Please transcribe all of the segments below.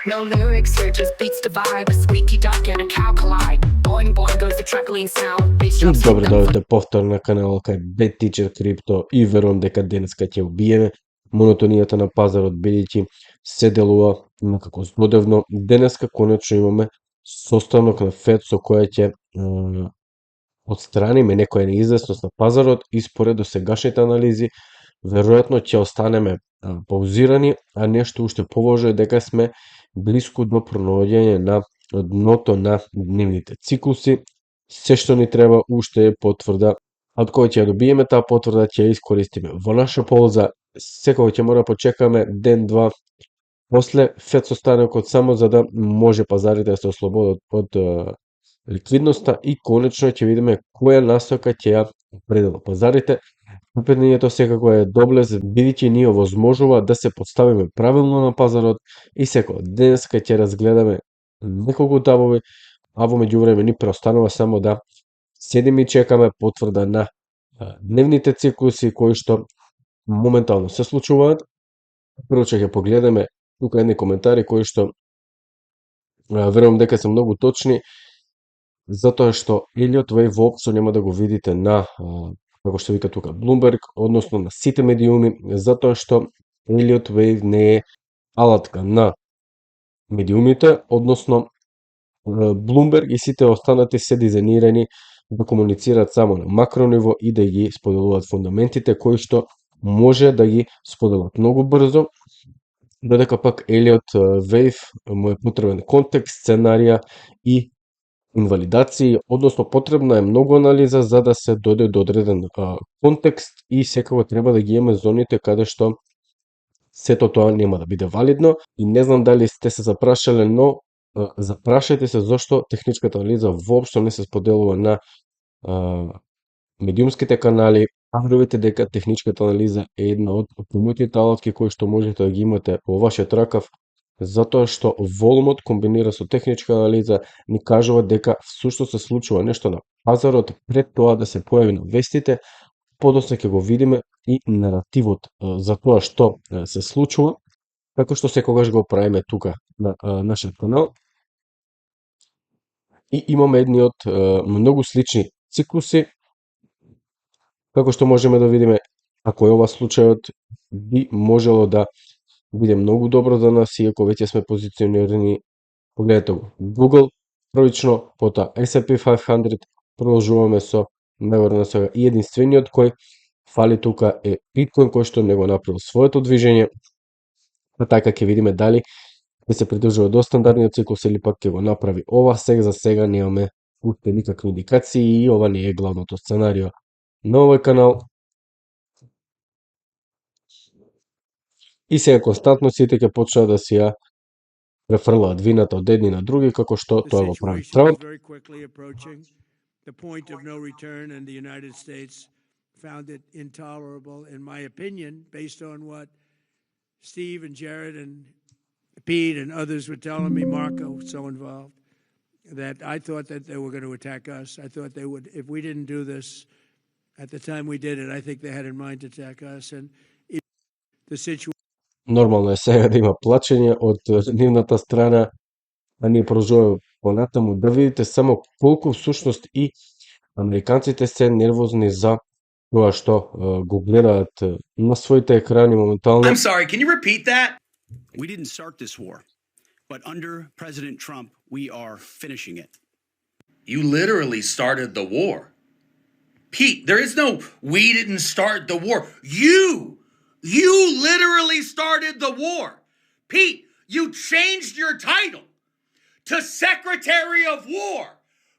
No lyrics here, just beats the vibe. A squeaky duck and a cow collide. Boing boing goes the truckling sound. Bass И drums добро hit them дојдете повтор на каналот кај Bad Teacher Crypto и верувам дека денеска ќе убиеме монотонијата на пазарот, бидејќи се делува некако злодевно. Денеска конечно имаме состанок на Фед со која ќе отстраниме некоја неизвестност на пазарот и според досегашните анализи веројатно ќе останеме паузирани, а нешто уште поважно е дека сме блиску до пронаоѓање на дното на дневните циклуси. Се што ни треба уште е потврда. Од кој ќе ја добиеме таа потврда, ќе ја искористиме во наша полза. Секој ќе мора почекаме ден-два после Фед состанокот само за да може пазарите да се ослободат од ликвидноста и конечно ќе видиме која насока ќе ја определи пазарите. Припредувањето секако е доблес, бидејќи ни овозможува да се поставиме правилно на пазарот и секој денеска ќе разгледаме неколку табови, а во меѓувреме ни преостанува само да седиме и чекаме потврда на дневните циклуси кои што моментално се случуваат. Прво ќе ги погледаме тука едни коментари кои што верувам дека се многу точни, затоа што Елиот Веј воопшто нема да го видите на како што вика тука Bloomberg, односно на сите медиуми, затоа што Елиот Веј не е алатка на медиумите, односно Bloomberg и сите останати се дизајнирани да комуницираат само на макро ниво и да ги споделуваат фундаментите кои што може да ги споделат многу брзо, додека пак Елиот Веј му е потребен контекст, сценарија и инвалидации, односно потребна е многу анализа за да се дојде до одреден контекст и секако треба да ги имаме зоните каде што сето тоа нема да биде валидно. И не знам дали сте се запрашале, но запрашајте се зошто техничката анализа воопшто не се споделува на медиумските канали, а верувате дека техничката анализа е една од помојните алатки кои што можете да ги имате во вашиот ракав, затоа што волумот комбинира со техничка анализа ни кажува дека всушност се случува нешто на пазарот пред тоа да се појави на вестите, подоцна ќе го видиме и наративот за тоа што се случува, како што секогаш го правиме тука на нашиот канал. И имаме едни од многу слични циклуси, како што можеме да видиме, ако е ова случајот, би можело да биде многу добро за нас, иако веќе сме позиционирани. Погледнете го, Google првично, пота S&P 500, продолжуваме со најгоре сега и единствениот кој фали тука е Bitcoin кој што не го направил своето движење, па така ќе видиме дали ќе се придржува до стандардниот циклус или пак ќе го направи ова. За сега немаме уште никакви индикации и ова не е главното сценарио на овој канал. И сега константно сите ќе почнат да си ја префрлаат вината од едни на други, како што тоа го прави Трамп. The point of no return, and the United States found it intolerable, in my opinion, based on what Steve and Jared and Pete and others were telling me, Marco, so involved, that I thought that they were going to attack us. I thought they would, if we didn't do this at the time we did it, I think they had in mind to attack us. And the situation. Нормално е сега да има плачење од нивната страна, а ние продолжуваме понатаму да видите само колку всушност и американците се нервозни за тоа што го гледаат на своите екрани моментално. I'm sorry, can you repeat that? We didn't start this war, but under President Trump, we are finishing it. You literally started the war. Pete, there is no we didn't start the war. You literally started the war. Pete, you changed your title to Secretary of War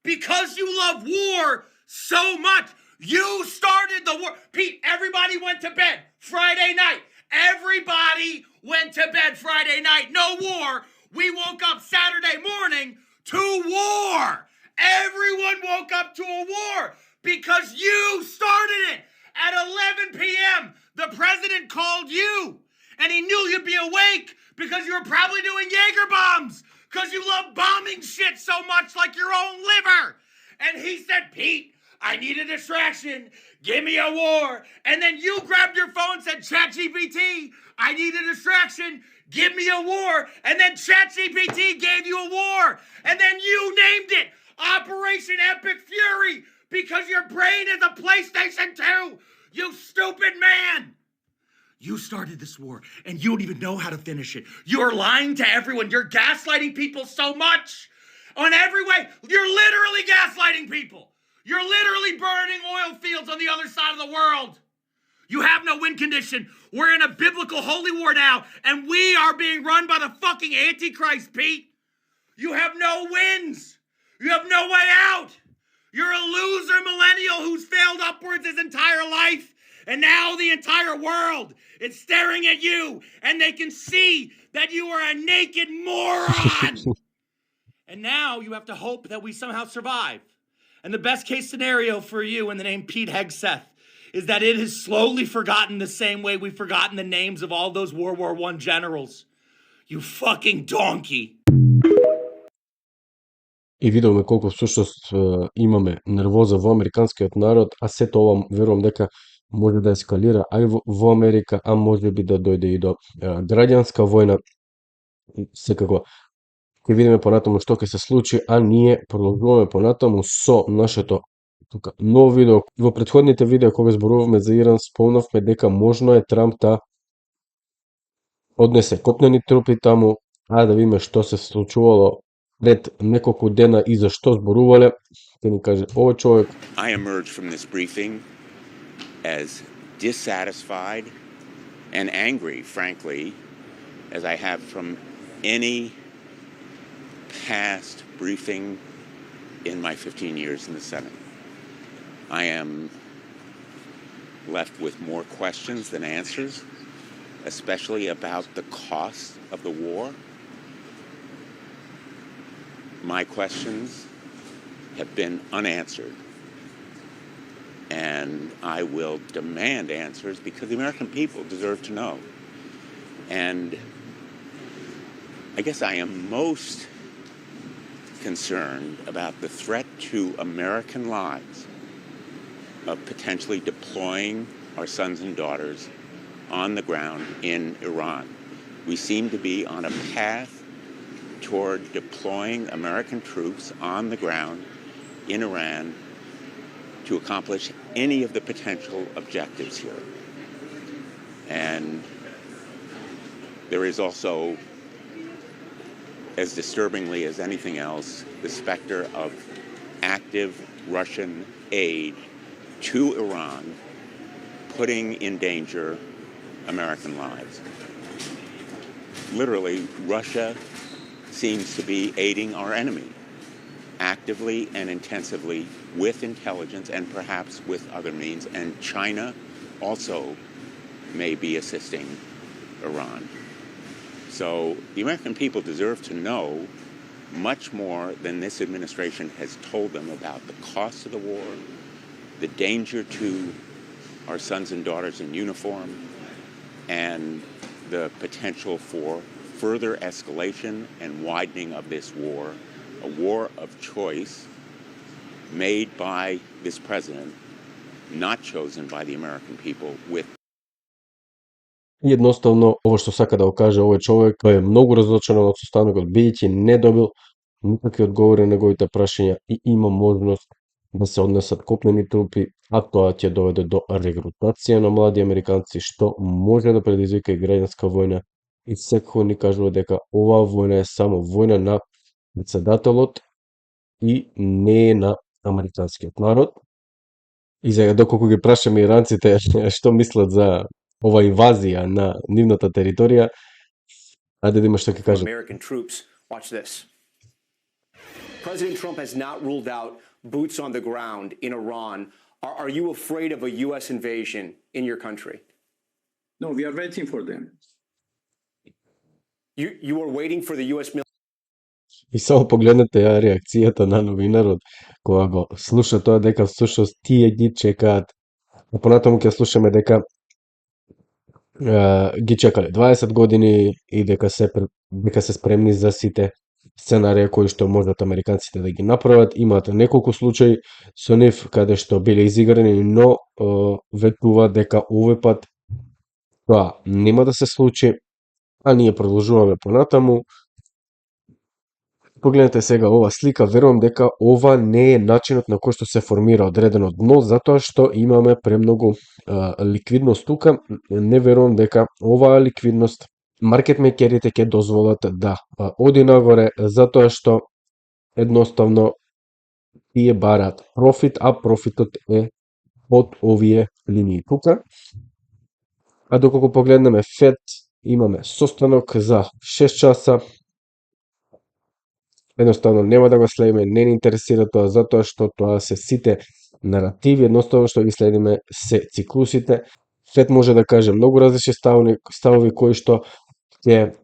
because you love war so much. You started the war. Pete, everybody went to bed Friday night. Everybody went to bed Friday night. No war. We woke up Saturday morning to war. Everyone woke up to a war because you started it. At 11 p.m., the president called you, and he knew you'd be awake because you were probably doing Jaeger bombs because you love bombing shit so much like your own liver. And he said, Pete, I need a distraction. Give me a war. And then you grabbed your phone and said, ChatGPT, I need a distraction. Give me a war, and then ChatGPT gave you a war, and then you named it Operation Epic Fury because your brain is a PlayStation 2, you stupid man! You started this war, and you don't even know how to finish it. You're lying to everyone. You're gaslighting people so much. On every way, you're literally gaslighting people. You're literally burning oil fields on the other side of the world. You have no win condition. We're in a biblical holy war now, and we are being run by the fucking Antichrist, Pete. You have no wins. You have no way out. You're a loser millennial who's failed upwards his entire life. And now the entire world is staring at you, and they can see that you are a naked moron. And now you have to hope that we somehow survive. And the best case scenario for you in the name Pete Hegseth is that it has slowly forgotten the same way we've forgotten the names of all those World War I generals. You fucking donkey. И видовме колку всушност имаме нервоза во американскиот народ, а сето ова верувам дека може да ескалира ај во Америка, а може би да дојде и до граѓанска војна. Секако ќе видиме понатаму што ќе се случи, а ние продолжуваме понатаму со нашето тука ново видео. Во претходните видеа кога зборувавме за Иран, спомнавме дека можно е Трамп да однесе копнени трупи таму, а да видиме што се случувало пред неколку дена и за што зборувале. Ќе ни каже овој човек. I emerged from this briefing as dissatisfied and angry, frankly, as I have from any past briefing in my 15 years in the Senate. I am left with more questions than answers, especially about the cost of the war. My questions have been unanswered, and I will demand answers because the American people deserve to know. And I guess I am most concerned about the threat to American lives of potentially deploying our sons and daughters on the ground in Iran. We seem to be on a path toward deploying American troops on the ground in Iran to accomplish any of the potential objectives here. And there is also, as disturbingly as anything else, the specter of active Russian aid to Iran, putting in danger American lives. Literally, Russia seems to be aiding our enemy actively and intensively with intelligence and perhaps with other means. And China also may be assisting Iran. So the American people deserve to know much more than this administration has told them about the cost of the war, the danger to our sons and daughters in uniform, and the potential for further escalation and widening of this war, a war of choice made by this president, not chosen by the American people with. Едноставно, ово што сака да го каже овој човек, тој е многу разочаран од состанокот, бидејќи не добил никакви одговори на неговите прашања и има можност да се однесат копнени трупи, а тоа ќе доведе до регрутација на млади американци, што може да предизвика и граѓанска војна. И секој ни кажува дека оваа војна е само војна на председателот и не е на американскиот народ. И сега, доколку ги прашаме иранците што мислат за ова инвазија на нивната територија, ајде да има што ќе кажат. American troops. Watch this. President Trump has not ruled out boots on the ground in Iran. Are you afraid of a U.S. invasion in your country? No, we are waiting for them. You are waiting for the U.S. military. И само погледнете ја реакцијата на новинарот кога го слуша тоа дека всушност тие ги чекаат. А понатаму ќе слушаме дека ги чекале 20 години и дека се спремни за сите сценарија кои што можат американците да ги направат. Имате неколку случаи со нив каде што биле изиграни, но ветува дека овој пат тоа нема да се случи. а ние продолжуваме понатаму. Погледнете сега ова слика, верувам дека ова не е начинот на кој што се формира одредено дно, затоа што имаме премногу ликвидност тука. Не верувам дека оваа ликвидност маркет мекерите ќе дозволат да оди нагоре, затоа што едноставно тие бараат профит, а профитот е од овие линии тука. А доколку погледнеме Фед, имаме состанок за 6 часа. Едноставно нема да го следиме, не ни интересира тоа, затоа што тоа се сите наративи, едноставно што ги следиме се циклусите. Фед може да каже многу различни ставови кои што ќе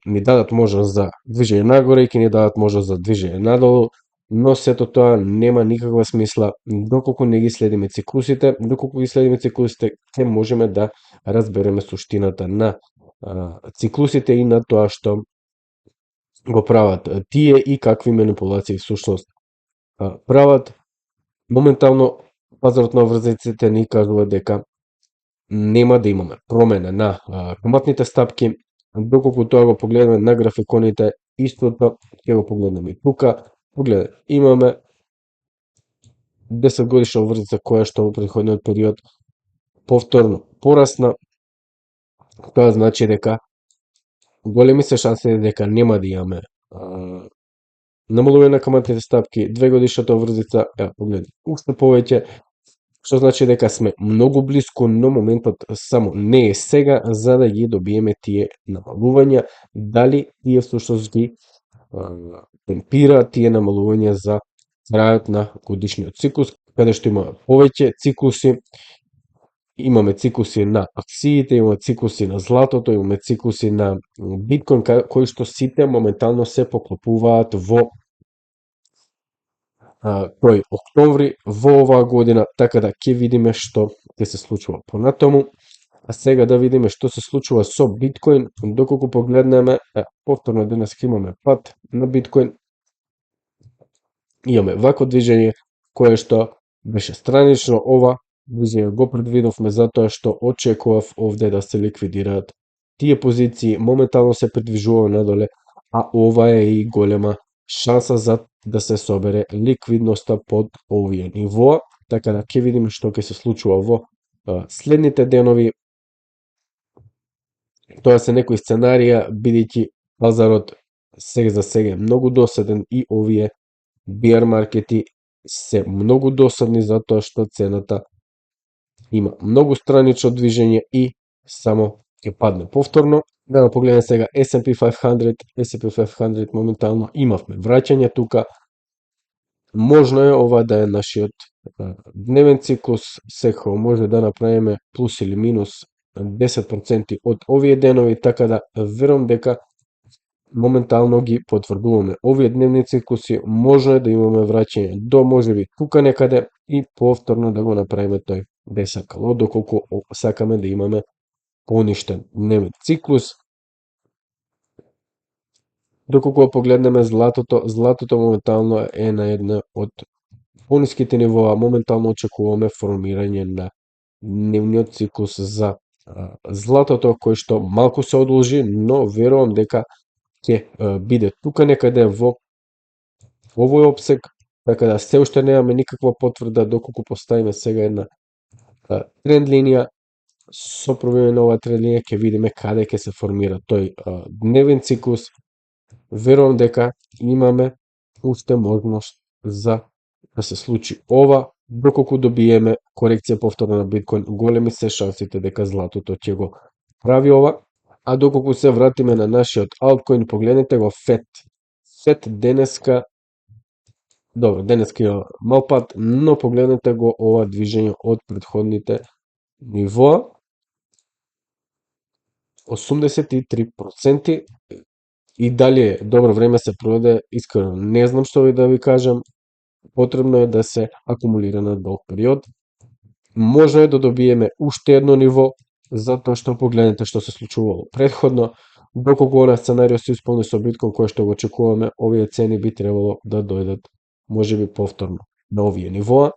ни дадат можност за движење нагоре и ќе ни дадат можност за движење надолу, но сето тоа нема никаква смисла доколку не ги следиме циклусите. Доколку ги следиме циклусите, ќе можеме да разбереме суштината на циклусите и на тоа што го прават тие и какви манипулации всушност прават. Моментално пазарот на обврзниците ни кажува дека нема да имаме промена на каматните стапки. Доколку тоа го погледаме на графиконите, истото ќе го погледнеме и тука. Погледај, имаме 10 годишна обврзница која што во претходниот период повторно порасна. Тоа значи дека големи се шанси дека нема да имаме намалување на каматните стапки. 2 годишната обврзница, погледај, уште повеќе, што значи дека сме многу блиску, но моментот само не е сега за да ги добиеме тие намалувања. Дали тие всушност ги темпира тие намалувања за крајот на годишниот циклус, каде што има повеќе циклуси. Имаме циклуси на акциите, имаме циклуси на златото, имаме циклуси на биткоин, кои што сите моментално се поклопуваат во тој октомври во оваа година, така да ќе видиме што ќе се случува понатаму. А сега да видиме што се случува со биткоин. Доколку погледнеме, повторно денес имаме пат на биткоин. Имаме вако движење кое што беше странично. Ова движење го предвидовме затоа што очекував овде да се ликвидираат тие позиции. Моментално се придвижува надоле, а ова е и голема шанса за да се собере ликвидноста под овие нивоа, така да ќе видиме што ќе се случува во следните денови. Тоа се некои сценарија, бидејќи пазарот сега за сега е многу досаден и овие bear маркети се многу досадни затоа што цената има многу странично движење и само ќе падне повторно. Да погледнем сега S&P 500. S&P 500 моментално имавме враќање тука. Можно е ова да е нашиот дневен циклус. Секако може да направиме плюс или минус 10% од овие денови, така да верувам дека моментално ги потврдуваме овие дневни циклуси. Можно е да имаме враќање до можеби тука некаде и повторно да го направиме тој десакало, доколку сакаме да имаме поништен дневен циклус. Доколку погледнеме златото моментално е на една од пониските нивоа. Моментално очекуваме формирање на дневниот циклус за златото, кој што малку се одолжи, но верувам дека ќе биде тука некаде во овој опсек, така да се уште немаме никаква потврда. Доколку поставиме сега една тренд линија, со пробивање на оваа тренд линија ќе видиме каде ќе се формира тој дневен циклус. Верувам дека имаме уште можност за да се случи ова. Доколку добиеме корекција повторно на биткоин, големи се шансите дека златото ќе го прави ова. А доколку се вратиме на нашиот алткоин, погледнете го Фед. Фед денеска, добро, денеска има мал пат, но погледнете го ова движење од претходните нивоа. 83%. И дали е добро време се проведе, искрено не знам што да ви кажам. Потребно е да се акумулира на долг период. Може да добиеме уште едно ниво, затоа што погледнете што се случувало предходно. Доколку она сценарио се исполни со биткоин кој што го очекуваме, овие цени би требало да дојдат можеби повторно на овие нивоа.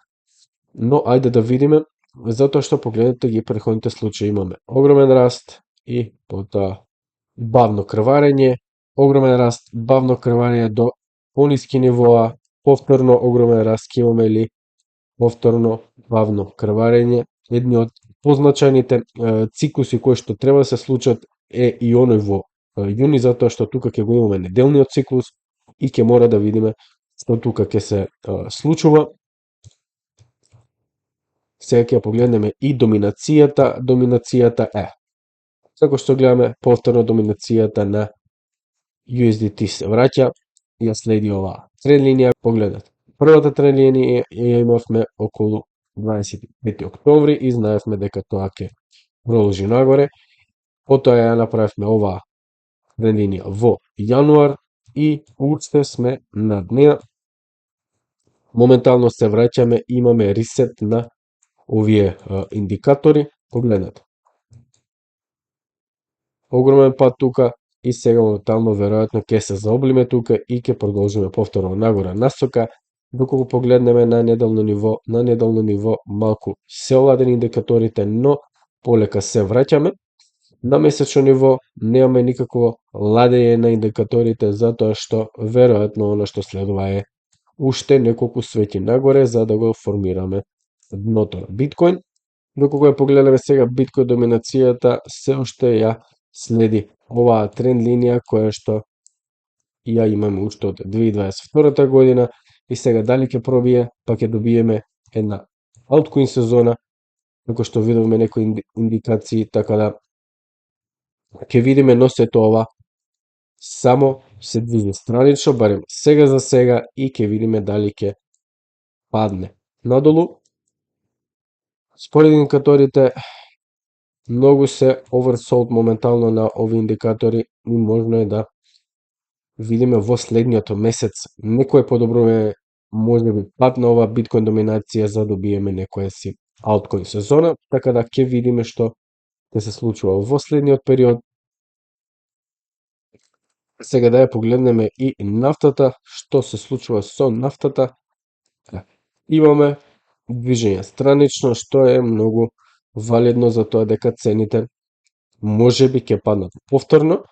Но ајде да видиме, затоа што погледнете ги предходните случаи. Имаме огромен раст и потоа бавно крварење, огромен раст, бавно крварење до пониски нивоа, повторно огромен раст ќе имаме или повторно бавно крварење. Едни од позначајните циклуси кои што треба да се случат е и оној во јуни, затоа што тука ќе го имаме неделниот циклус и ќе мора да видиме што тука ќе се случува. Сега ќе погледнеме и доминацијата. Доминацијата е, како што гледаме, повторно доминацијата на USDT се враќа, ја следи оваа тренд линија. Погледнете, првата тренд линија ја имавме околу 25 октомври и знаевме дека тоа ќе продолжи нагоре. Потоа ја направивме оваа тренд линија во јануар и уште сме над неа. Моментално се враќаме, имаме ресет на овие индикатори. Погледнете. Огромен пат тука и сега моментално веројатно ќе се заоблиме тука и ќе продолжиме повторно нагоре насока. Доколку погледнеме на неделно ниво малку се оладени индикаторите, но полека се враќаме. На месечно ниво немаме никакво ладење на индикаторите, затоа што веројатно она што следува е уште неколку свети нагоре за да го формираме дното на биткоин. Доколку ја погледаме сега биткоин, доминацијата се уште ја следи оваа тренд линија која што ја имаме уште од 2022 година и сега дали ќе пробие, па ќе добиеме една алткоин сезона, како што видовме некои индикации, така да ќе видиме, но сето ова само се движи странично, барем сега за сега, и ќе видиме дали ќе падне надолу. Според индикаторите, многу се oversold моментално на овие индикатори и можно е да видиме во следниот месец некој подобрување, можеби пат на оваа биткоин доминација за добиеме некоја си алткоин сезона, така да ќе видиме што ќе се случува во следниот период. Сега да ја погледнеме и нафтата, што се случува со нафтата. Имаме движење странично, што е многу валидно за тоа дека цените можеби ќе паднат повторно,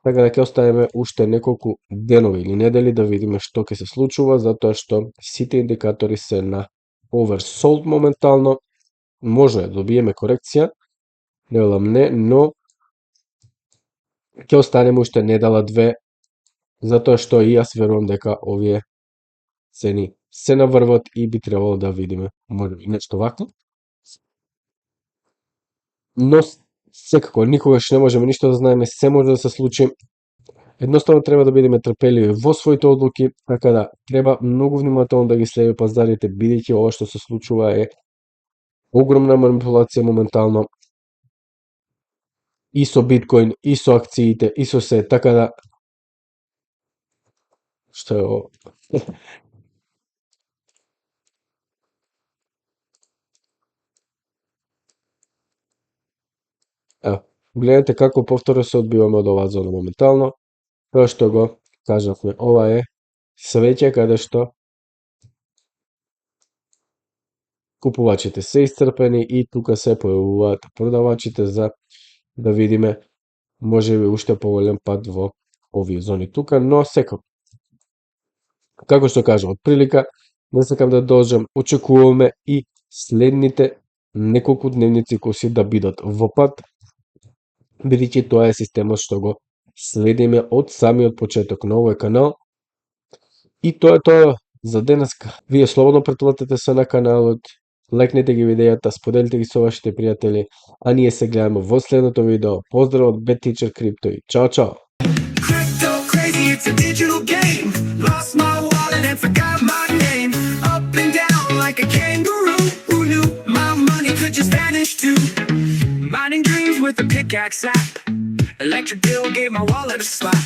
така да ќе оставиме уште неколку денови или недели да видиме што ќе се случува, затоа што сите индикатори се на oversold моментално. Може да добиеме корекција, не велам не, но ќе останеме уште недела-две, затоа што и јас верувам дека овие цени се наврват и би требало да видиме можеби нешто вакво. Но секако никогаш не можеме ништо да знаеме, се може да се случи. Едноставно треба да бидеме трпеливи во своите одлуки, така да треба многу внимателно да ги следиме пазарите, бидејќи ова што се случува е огромна манипулација моментално и со биткоин, и со акциите, и со се, така да што е ово? Ево, гледате како повторно се одбиваме од оваа зона моментално. Тоа што го кажавме, ова е свеќе каде што купувачите се исцрпени и тука се појавуваат продавачите за да видиме можеби уште поголем пат во овие зони тука, но секако. Како што кажам, од прилика не сакам да должам, очекуваме и следните неколку дневни циклуси да бидат во пат, бидејќи тоа е системот што го следиме од самиот почеток на овој канал. И тоа е тоа за денеска. Вие слободно претплатете се на каналот, лајкнете ги видејата, споделите ги со вашите пријатели, а ние се гледаме во следното видео. Поздрав од Bad Teacher Crypto и чао чао! Crypto crazy, it's a digital game. Lost my wallet and forgot my name. Up and down like a kangaroo. Who knew my money could just vanish too? Mining dreams with a pickaxe app. Electric bill gave my wallet a slap.